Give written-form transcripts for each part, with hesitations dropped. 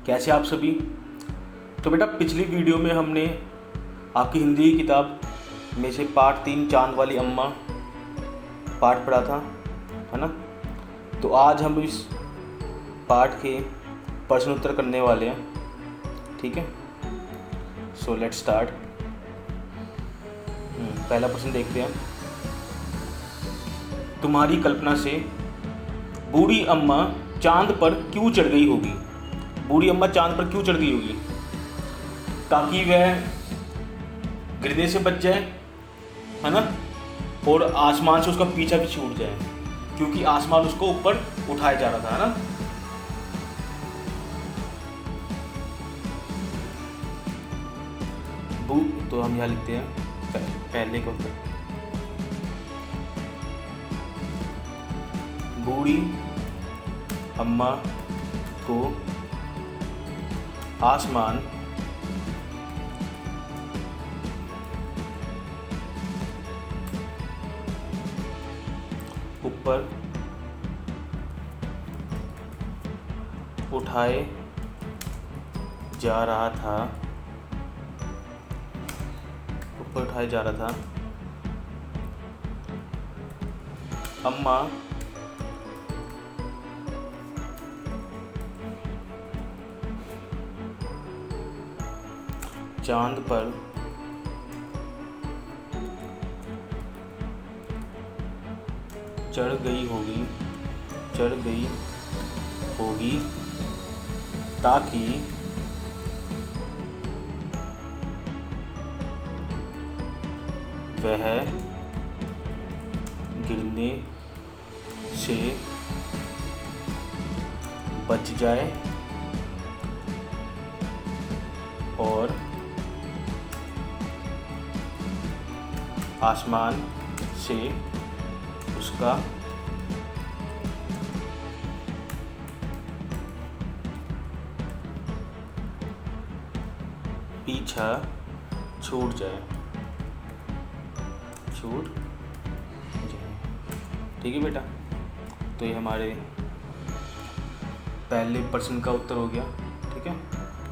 कैसे आप सभी। तो बेटा पिछली वीडियो में हमने आपकी हिंदी की किताब में से पाठ 3 चांद वाली अम्मा पाठ पढ़ा था, है ना। तो आज हम इस पाठ के प्रश्न उत्तर करने वाले हैं, ठीक है। So let's start. पहला प्रश्न देखते हैं। तुम्हारी कल्पना से बूढ़ी अम्मा चांद पर क्यों चढ़ गई होगी। बूढ़ी अम्मा चांद पर क्यों चढ़ गई होगी? ताकि वह गिरने से बच जाए, है ना, और आसमान से उसका पीछा भी छूट जाए, क्योंकि आसमान उसको ऊपर उठाया जा रहा था, है ना। तो हम यहाँ लिखते हैं पहले को, बूढ़ी अम्मा को आसमान ऊपर उठाए जा रहा था, अम्मा चांद पर चढ़ गई होगी ताकि वह गिरने से बच जाए और आसमान से उसका पीछा छूट जाए। ठीक है बेटा। तो ये हमारे पहले प्रश्न का उत्तर हो गया, ठीक है।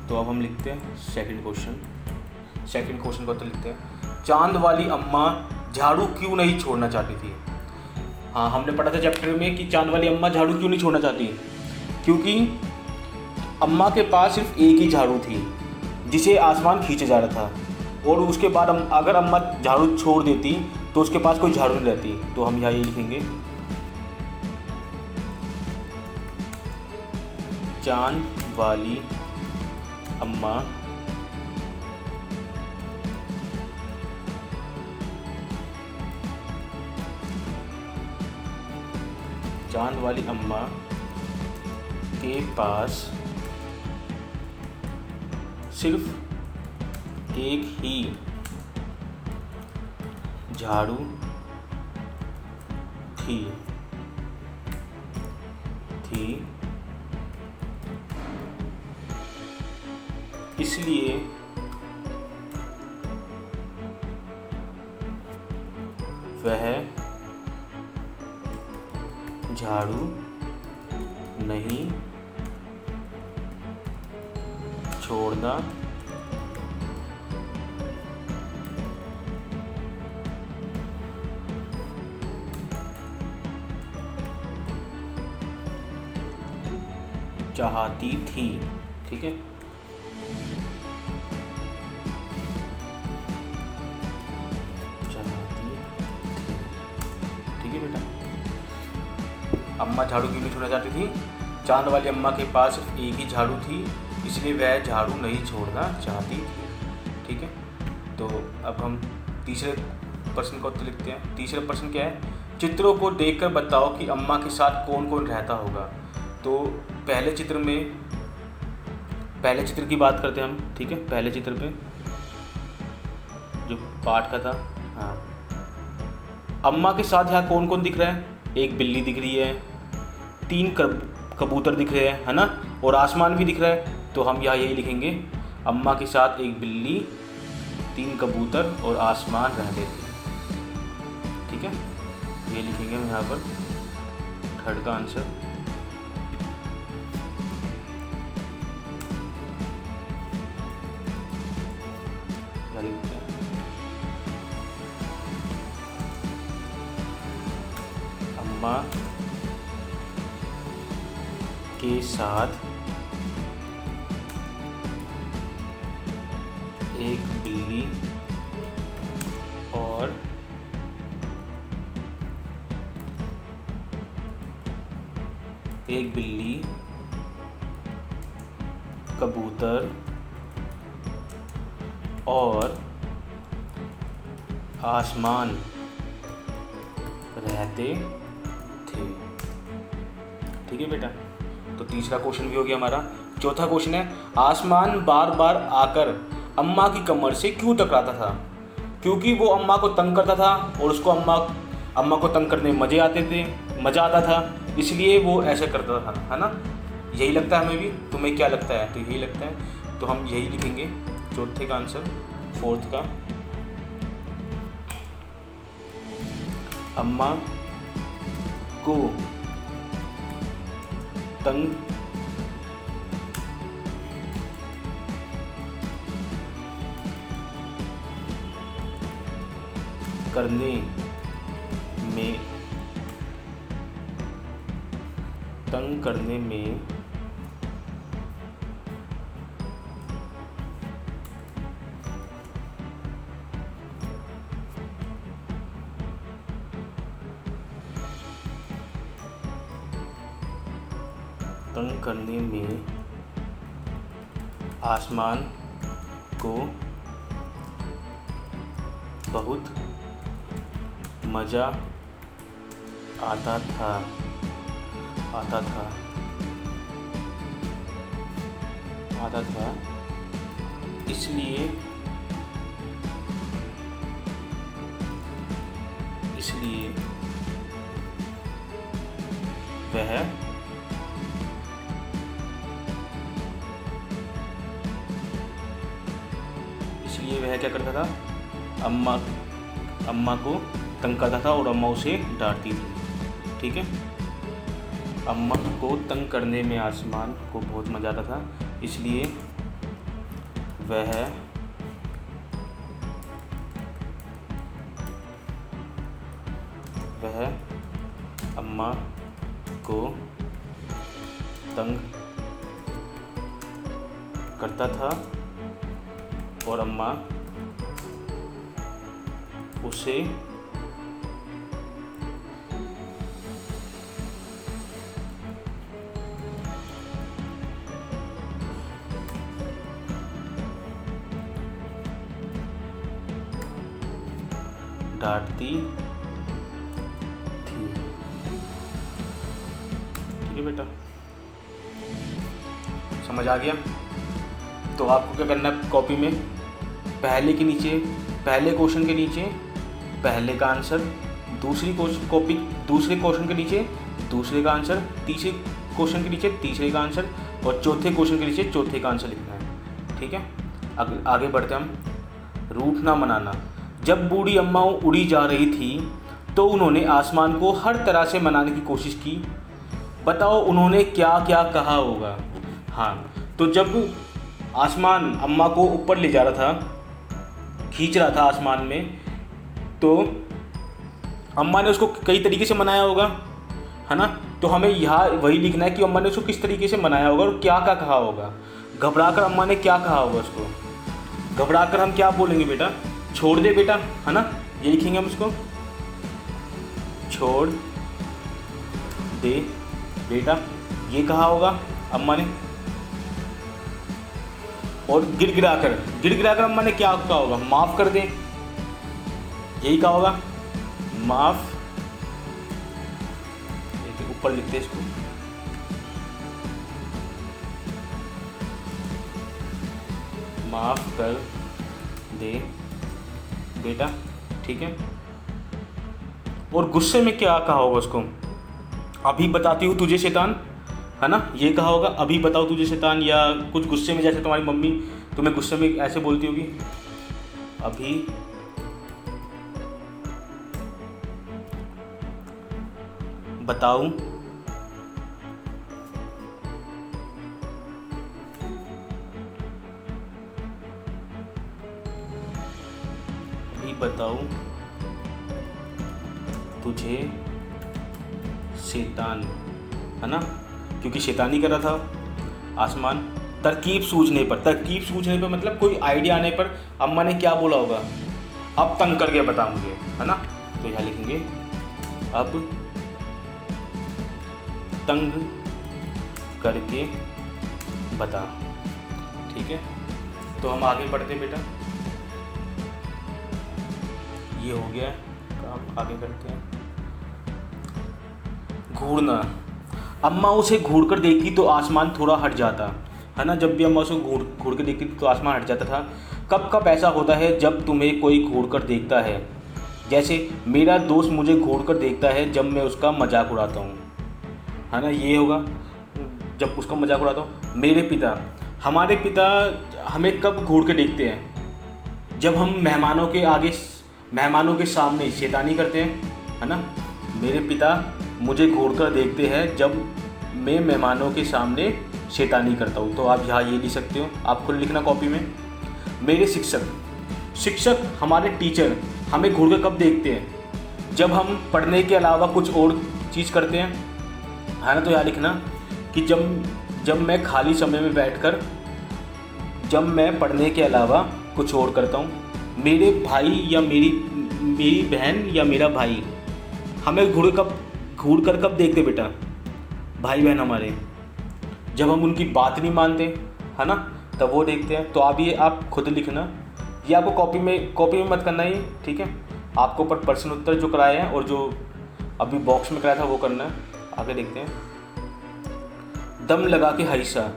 तो अब हम लिखते हैं सेकंड क्वेश्चन का उत्तर लिखते हैं। चांद वाली अम्मा झाड़ू क्यों नहीं छोड़ना चाहती थी। हाँ, हमने पढ़ा था चैप्टर में कि चांद वाली अम्मा झाड़ू क्यों नहीं छोड़ना चाहती। क्योंकि अम्मा के पास सिर्फ एक ही झाड़ू थी जिसे आसमान खींचा जा रहा था, और उसके बाद अगर अम्मा झाड़ू छोड़ देती तो उसके पास कोई झाड़ू नहीं रहती। तो हम यहाँ ये लिखेंगे, चांद वाली अम्मा के पास सिर्फ एक ही झाड़ू थी इसलिए वह झाड़ू नहीं छोड़ना चाहती थी, ठीक है। ठीक है बेटा। अम्मा झाड़ू क्यों नहीं छोड़ना चाहती थी? चांद वाली अम्मा के पास सिर्फ एक ही झाड़ू थी, इसलिए वह झाड़ू नहीं छोड़ना चाहती थी, ठीक है। तो अब हम तीसरे प्रश्न का उत्तर लिखते हैं। तीसरा प्रश्न क्या है? चित्रों को देखकर बताओ कि अम्मा के साथ कौन कौन रहता होगा। तो पहले चित्र की बात करते हैं हम, ठीक है। पहले चित्र पे जो पाठ का था, हाँ, अम्मा के साथ यहाँ कौन कौन दिख रहा है? एक बिल्ली दिख रही है, 3 कबूतर दिख रहे हैं, है ना, और आसमान भी दिख रहा है। तो हम यहाँ यही लिखेंगे, अम्मा के साथ एक बिल्ली, 3 कबूतर और आसमान रहते थे, ठीक है। ये लिखेंगे हम यहाँ पर थर्ड का आंसर। आगे लिखते हैं। अम्मा के साथ एक बिल्ली और कबूतर और आसमान रहते थे। ठीक है बेटा, तो तीसरा क्वेश्चन भी हो गया हमारा। चौथा क्वेश्चन है, आसमान बार बार आकर अम्मा की कमर से क्यों टकराता था? क्योंकि वो अम्मा को तंग करता था और उसको अम्मा को तंग करने में मज़ा आता था, इसलिए वो ऐसे करता था, है ना। यही लगता है हमें भी। तुम्हें क्या लगता है? तो यही लगता है, तो हम यही लिखेंगे चौथे का आंसर। फोर्थ का, अम्मा को तंग करने में आसमान को बहुत मज़ा आता था। इसलिए वह क्या करता था? अम्मा को तंग करता था और अम्मा उसे डांटती थी। ठीक है, अम्मा को तंग करने में आसमान को बहुत मज़ा आता था, इसलिए वह अम्मा को तंग करता था और अम्मा उसे डांटती थी। ठीक है बेटा, समझ आ गया? तो आपको क्या करना है, कॉपी में पहले क्वेश्चन के नीचे पहले का आंसर, दूसरे क्वेश्चन के नीचे दूसरे का आंसर, तीसरे क्वेश्चन के नीचे तीसरे का आंसर और चौथे क्वेश्चन के नीचे चौथे का आंसर लिखना है। ठीक है, आगे बढ़ते हम। रूठ ना मनाना। जब बूढ़ी अम्मा उड़ी जा रही थी तो उन्होंने आसमान को हर तरह से मनाने की कोशिश की। बताओ उन्होंने क्या क्या कहा होगा? हाँ, तो जब आसमान अम्मा को ऊपर ले जा रहा था, खींच रहा था आसमान में, तो अम्मा ने उसको कई तरीके से मनाया होगा, है ना। तो हमें यहाँ वही लिखना है कि अम्मा ने उसको किस तरीके से मनाया होगा और क्या क्या कहा होगा। घबराकर अम्मा ने क्या कहा होगा उसको? घबराकर हम क्या बोलेंगे बेटा? छोड़ दे बेटा, है ना, ये लिखेंगे हम उसको, छोड़ दे बेटा, ये कहा होगा अम्मा ने। और गिड़गिड़ाकर अम्मा ने क्या कहा होगा? माफ़ कर दे, यही कहा होगा, माफ़। ऊपर लिखते हैं इसको, माफ़ कर दे बेटा। ठीक है, और गुस्से में क्या कहा होगा उसको? अभी बताती हूँ तुझे शैतान, है ना, ये कहा होगा, अभी बताओ तुझे शैतान। या कुछ गुस्से में, जैसे तुम्हारी मम्मी तुम्हें गुस्से में ऐसे बोलती होगी, अभी बताऊं नहीं बताऊं तुझे शैतान, है ना, क्योंकि शैतानी कर रहा था आसमान। तरकीब सूझने पर मतलब कोई आइडिया आने पर अम्मा ने क्या बोला होगा, अब तंग करके बता मुझे, है ना। तो यहाँ लिखेंगे अब तंग करके बता। ठीक है, तो हम आगे बढ़ते बेटा, ये हो गया काम, आगे करते हैं। घूरना, अम्मा उसे घूर कर देखती तो आसमान थोड़ा हट जाता, है ना। जब भी अम्मा उसे घूर के देखती तो आसमान हट जाता था। कब कब ऐसा होता है जब तुम्हें कोई घूर कर देखता है, जैसे मेरा दोस्त मुझे घूर कर देखता है जब मैं उसका मजाक उड़ाता हूँ, है ना। ये होगा जब उसका मजाक उड़ाता हूँ। मेरे पिता, हमारे पिता हमें कब घूर के देखते हैं, जब हम मेहमानों के सामने शैतानी करते हैं, है ना। मेरे पिता मुझे घूर कर देखते हैं जब मैं मेहमानों के सामने शैतानी करता हूँ। तो आप यहाँ ये लिख सकते हो, आप खुद लिखना कॉपी में। मेरे शिक्षक हमारे टीचर हमें घूर कर कब देखते हैं, जब हम पढ़ने के अलावा कुछ और चीज़ करते हैं, है ना। तो यहाँ लिखना कि जब मैं खाली समय में बैठकर जब मैं पढ़ने के अलावा कुछ और करता हूँ। मेरे भाई या मेरी बहन या मेरा भाई हमें घूर कर कब देखते बेटा, भाई बहन हमारे, जब हम उनकी बात नहीं मानते, है ना, तब वो देखते हैं। तो आप ये आप खुद लिखना, ये आपको कॉपी में मत करना ही, ठीक है। आपको पर प्रश्न उत्तर जो कराए हैं और जो अभी बॉक्स में कराया था वो करना है। आगे देखते हैं। दम लगा के हईसा,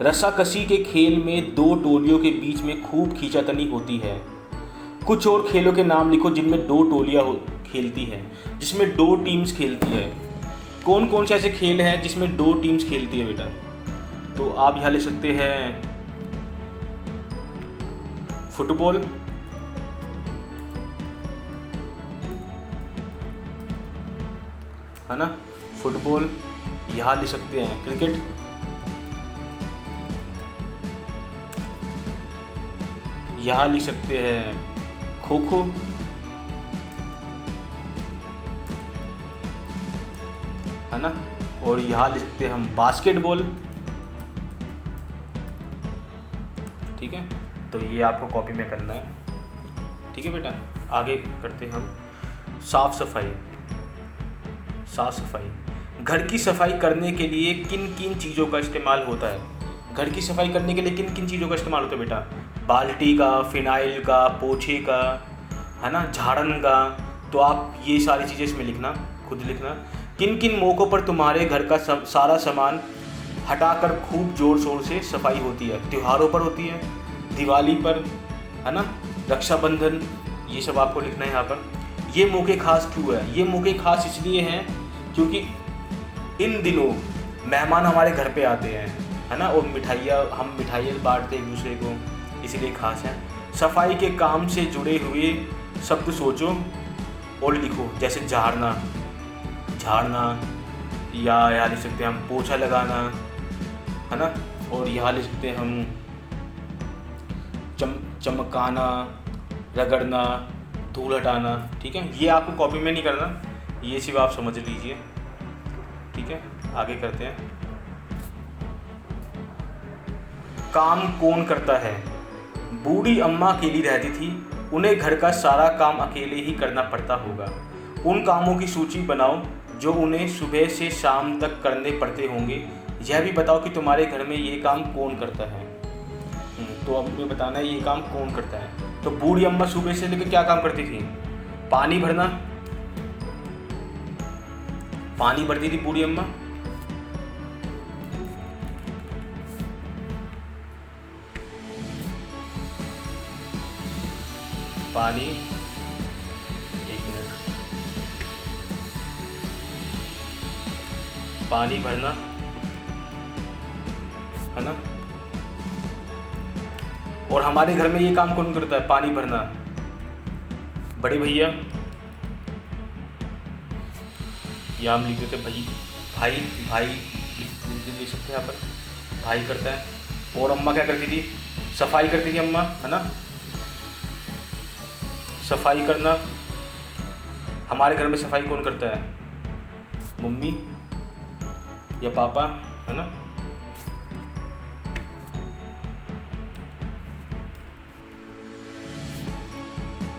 रस्साकशी के खेल में दो टोलियों के बीच में खूब खींचातनी होती है। कुछ और खेलों के नाम लिखो जिनमें दो टोलियाँ खेलती है, जिसमें दो टीम्स खेलती है। कौन कौन से ऐसे खेल हैं जिसमें दो टीम्स खेलती है बेटा, तो आप यहाँ ले सकते हैं फुटबॉल, है ना, फुटबॉल। यहाँ ले सकते हैं क्रिकेट, यहाँ लिख सकते हैं खो खो, है ना, और यहाँ लिख सकते हैं हम बास्केटबॉल। ठीक है, तो ये आपको कॉपी में करना है। ठीक है बेटा, आगे करते हैं हम साफ सफाई। घर की सफाई करने के लिए किन किन चीज़ों का इस्तेमाल होता है, घर की सफाई करने के लिए किन किन चीज़ों का इस्तेमाल होता है बेटा, बाल्टी का, फिनाइल का, पोछे का, है ना, झाड़न का। तो आप ये सारी चीज़ें इसमें लिखना, खुद लिखना। किन किन मौक़ों पर तुम्हारे घर का सारा सामान हटाकर खूब ज़ोर शोर से सफाई होती है, त्योहारों पर होती है, दिवाली पर, है ना, रक्षाबंधन, ये सब आपको लिखना है यहाँ पर। ये मौके खास क्यों है, ये मौके खास इसलिए हैं क्योंकि इन दिनों मेहमान हमारे घर पे आते हैं, है ना, और हम मिठाइयाँ बांटते हैं एक दूसरे को, इसलिए खास है। सफाई के काम से जुड़े हुए शब्द सोचो और लिखो, जैसे झाड़ना या लिख सकते हैं हम पोछा लगाना, है ना, और यहाँ लिख सकते हैं हम चमकाना, रगड़ना, धूल हटाना। ठीक है, ये आपको कॉपी में नहीं करना, ये सिर्फ आप समझ लीजिए। ठीक है, आगे करते हैं। काम कौन करता है, बूढ़ी अम्मा अकेली रहती थी, उन्हें घर का सारा काम अकेले ही करना पड़ता होगा। उन कामों की सूची बनाओ जो उन्हें सुबह से शाम तक करने पड़ते होंगे। यह भी बताओ कि तुम्हारे घर में ये काम कौन करता है। तो अब हमें बताना है ये काम कौन करता है। तो बूढ़ी अम्मा सुबह से लेकर क्या काम करती थी, पानी भरती थी बूढ़ी अम्मा। पानी भरना, है ना। और हमारे घर में ये काम कौन करता है, पानी भरना, बड़े भैया, या हम लिख देते भाई लिख सकते हैं यहाँ पर, भाई करता है। और अम्मा क्या करती थी, सफाई करती थी अम्मा, है ना, सफाई करना, हमारे घर में सफाई कौन करता है, मम्मी या पापा, है ना।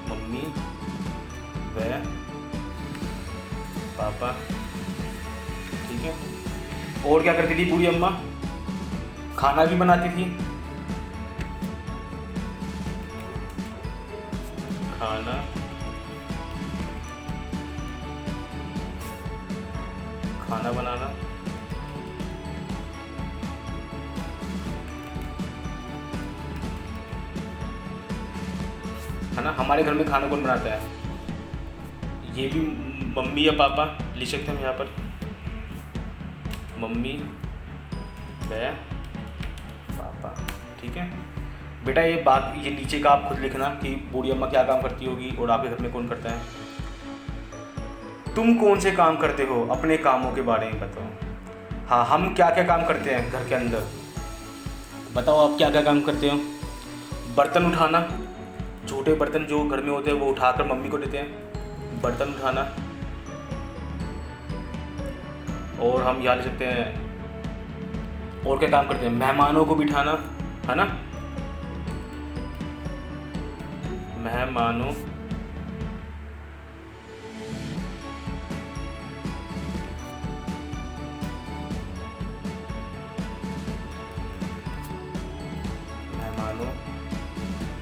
मम्मी व पापा, ठीक है। और क्या करती थी बूढ़ी अम्मा, खाना भी बनाती थी, खाना खाना बनाना, है ना। हमारे घर में खाना कौन बनाता है, ये भी मम्मी या पापा लिख सकते हैं हम यहाँ पर, मम्मी व पापा, ठीक है। बेटा ये बात, ये नीचे का आप खुद लिखना कि बूढ़ी अम्मा क्या काम करती होगी और आपके घर में कौन करता है। तुम कौन से काम करते हो, अपने कामों के बारे में बताओ। हाँ, हम क्या क्या काम करते हैं घर के अंदर, बताओ आप क्या क्या काम करते हो। बर्तन उठाना, छोटे बर्तन जो घर में होते हैं वो उठाकर मम्मी को देते हैं, बर्तन उठाना। और हम यहाँ ले सकते हैं, और क्या काम करते हैं, मेहमानों को बिठाना, है ना, मेहमानों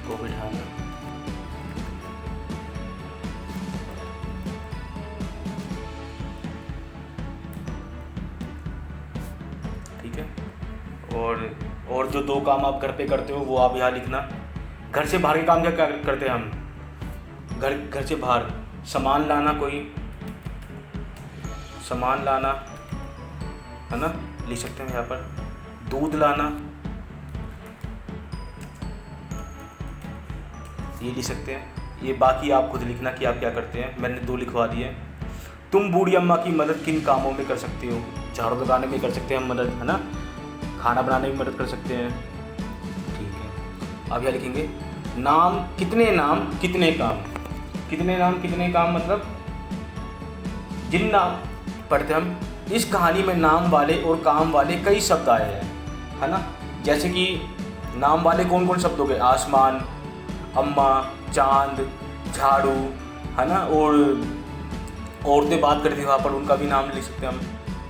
को बिठाना, ठीक है। और जो दो काम आप घर पे करते हो वो आप यहाँ लिखना। घर से बाहर के काम क्या क्या करते हैं हम, घर से बाहर सामान लाना, कोई सामान लाना, है ना, लिख सकते हैं यहाँ पर। दूध लाना, ये लिख सकते हैं। ये बाकी आप खुद लिखना कि आप क्या करते हैं, मैंने 2 लिखवा दिए। तुम बूढ़ी अम्मा की मदद किन कामों में कर सकते हो, झाड़ू लगाने में कर सकते हैं हम मदद, है ना, खाना बनाने में मदद कर सकते हैं, ठीक है। अब यहाँ लिखेंगे नाम कितने काम, कितने काम मतलब जिन नाम पढ़ते हम। इस कहानी में नाम वाले और काम वाले कई शब्द आए हैं, है ना। जैसे कि नाम वाले कौन कौन शब्द हो गए, आसमान, अम्मा, चांद, झाड़ू, है ना। और औरतें बात करती थी वहाँ पर, उनका भी नाम लिख सकते हैं हम।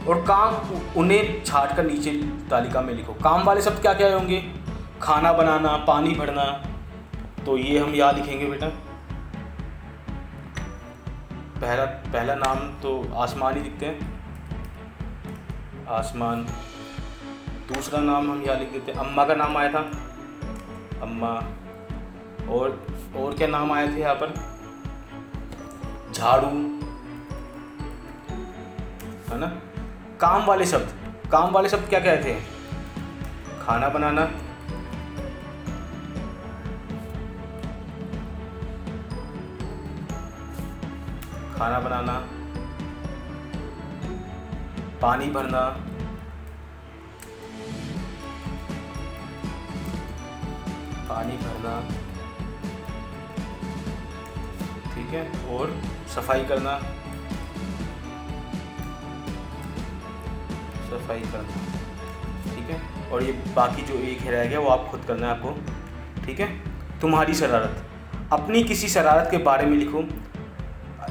और काम, उन्हें छाट कर नीचे तालिका में लिखो। काम वाले शब्द क्या क्या होंगे, खाना बनाना, पानी भरना, तो ये हम यहाँ लिखेंगे बेटा। पहला नाम तो आसमान ही लिखते हैं, आसमान। दूसरा नाम हम यहाँ लिख देते हैं, अम्मा का नाम आया था, अम्मा। और क्या नाम आए थे यहाँ पर, झाड़ू, है ना। काम वाले शब्द क्या क्या थे, खाना बनाना, पानी भरना, ठीक है। और सफाई करना, ठीक है। और ये बाकी जो एक रह गया वो आप खुद करना है आपको, ठीक है। तुम्हारी शरारत, अपनी किसी शरारत के बारे में लिखो।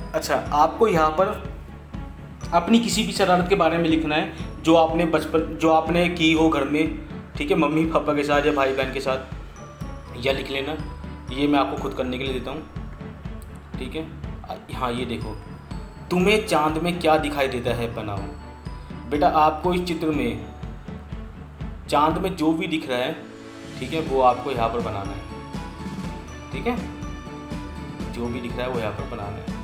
अच्छा, आपको यहाँ पर अपनी किसी भी शरारत के बारे में लिखना है जो आपने की हो घर में, ठीक है, मम्मी पापा के साथ या भाई बहन के साथ, या लिख लेना। ये मैं आपको खुद करने के लिए देता हूँ, ठीक है। हाँ, ये देखो, तुम्हें चांद में क्या दिखाई देता है, बनाओ। बेटा आपको इस चित्र में चांद में जो भी दिख रहा है, ठीक है, वो आपको यहाँ पर बनाना है, ठीक है। जो भी दिख रहा है वो यहाँ पर बनाना है।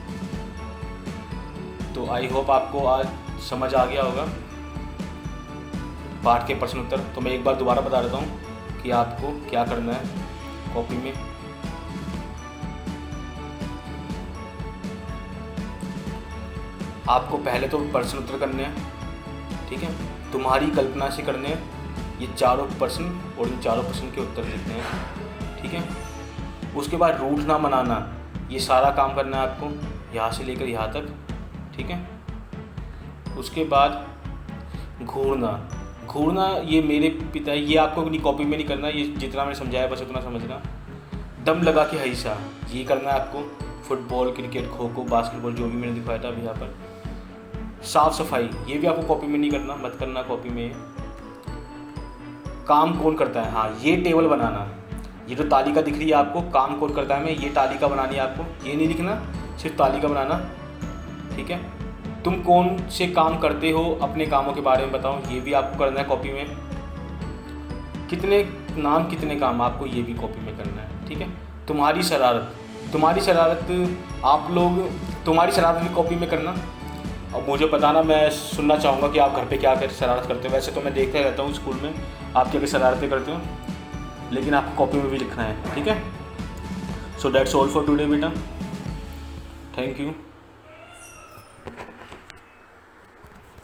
तो आई होप आपको आज समझ आ गया होगा पाठ के प्रश्न उत्तर। तो मैं एक बार दोबारा बता देता हूँ कि आपको क्या करना है कॉपी में। आपको पहले तो प्रश्न उत्तर करने हैं, ठीक है, तुम्हारी कल्पना से करने हैं ये चारों प्रश्न, और इन चारों प्रश्न के उत्तर लिखने हैं, ठीक है। उसके बाद रूठ ना मनाना, ये सारा काम करना है आपको, यहाँ से लेकर यहाँ तक, ठीक है। उसके बाद घूरना ये मेरे पिता, ये आपको अपनी कॉपी में नहीं करना, ये जितना मैंने समझाया बस उतना समझना। दम लगा के हईसा, ये करना है आपको। Football, cricket, kho kho, basketball, जो भी मैंने दिखाया था अभी यहाँ पर। साफ सफाई, ये भी आपको कॉपी में नहीं करना, मत करना कॉपी में। काम कौन करता है, हाँ ये टेबल बनाना, ये जो तालिका दिख रही है आपको, काम कौन करता है, मैं ये तालिका बनानी है आपको, ये नहीं लिखना, सिर्फ तालिका बनाना, ठीक है। तुम कौन से काम करते हो, अपने कामों के बारे में बताओ, ये भी आपको करना है कॉपी में। कितने नाम कितने काम, आपको ये भी कॉपी में करना है, ठीक है। तुम्हारी शरारत आप लोग, तुम्हारी शरारत भी कॉपी में करना। अब मुझे बताना, मैं सुनना चाहूँगा कि आप घर पे क्या शरारत करते हो। वैसे तो मैं देखता रहता हूँ स्कूल में आप क्या क्या शरारतें करते हो, लेकिन आपको कॉपी में भी लिखना है, ठीक है। So that's all for today बेटा, थैंक यू।